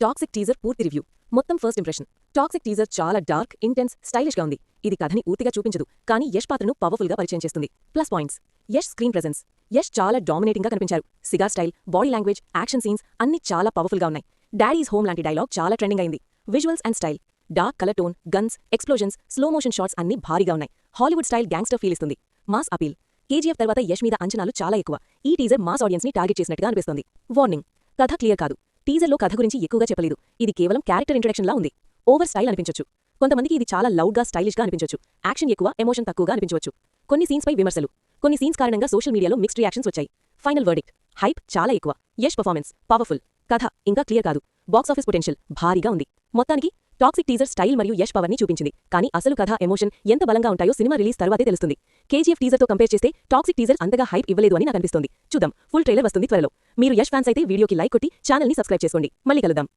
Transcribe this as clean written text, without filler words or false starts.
Toxic teaser పూర్తి review. మొత్తం first impression. Toxic teaser చాలా డార్క్, ఇంటెన్స్, స్టైలిష్గా ఉంది. ఇది కథని పూర్తిగా చూపించదు, కానీ యష్ పాత్రను పవర్ఫుల్గా పరిచయం చేస్తుంది. Plus points: Yash screen presence. Yash చాలా డామినేటింగ్గా కనిపించారు. Cigar style, body language, action scenes అన్నీ చాలా పవర్ఫుల్గా ఉన్నాయి. డాడీస్ హోమ్ లాంటి డైలాగ్ చాలా ట్రెండింగ్ అయింది. Visuals and style: dark colour tone, guns, explosions, slow motion shots అన్నీ భారీగా ఉన్నాయి. హాలీవుడ్ స్టైల్ గ్యాంగ్స్టర్ ఫీల్ ఇస్తుంది. మాస్ అపీల్: కేజీఎఫ్ తర్వాత యష్ మీద అంచనాలు చాలా ఎక్కువ. ఈ టీజర్ మాస్ ఆడియన్స్ని టార్గెట్ చేసినట్టుగా అనిపిస్తుంది. వార్నింగ్: కథ క్లియర్ కాదు. టీజర్లో కథ గురించి ఎక్కువగా చెప్పలేదు. ఇది కేవలం క్యారెక్టర్ ఇంట్రడక్షన్లా ఉంది. ఓవర్ స్టైల్ అనిపించొచ్చు. కొంతమందికి ఇది చాలా లౌడ్గా, స్టైలిష్గా అనిపించొచ్చు. యాక్షన్ ఎక్కువ, ఎమోషన్ తక్కువగా అనిపించవచ్చు. కొన్ని సీన్స్పై విమర్శలు. కొన్ని సీన్స్ కారణంగా సోషల్ మీడియాలో మిక్స్డ్ రియాక్షన్స్ వచ్చాయి. ఫైనల్ వర్డిక్ట్: హైప్ చాలా ఎక్కువ. Yash performance powerful. కథ ఇంకా క్లియర్ కాదు. బాక్సాఫీస్ పొటెన్షియల్ భారీగా ఉంది. మొత్తానికి టాక్సిక్ టీజర్ స్టైల్ మరియు యష్ పవర్ని చూపించింది. కానీ అసలు కథ, ఎమోషన్ ఎంత బలంగా ఉంటాయో సినిమా రిలీజ్ తర్వాతే తెలుస్తుంది. కేజీఎఫ్ టీజర్తో కంపేర్ చేస్తే టాక్సిక్ టీజర్ అంతగా హైప్ ఇవ్వలేదు అని నాకు అనిపిస్తుంది. చూద్దాం. ఫుల్ ట్రైలర్ వస్తుంది త్వరలో. మీరు యష్ ఫ్యాన్స్ అయితే వీడియోకి లైక్ కొట్టి ఛానల్ని సబ్స్క్రైబ్ చేసుకోండి. మళ్ళీ కలుద్దాం.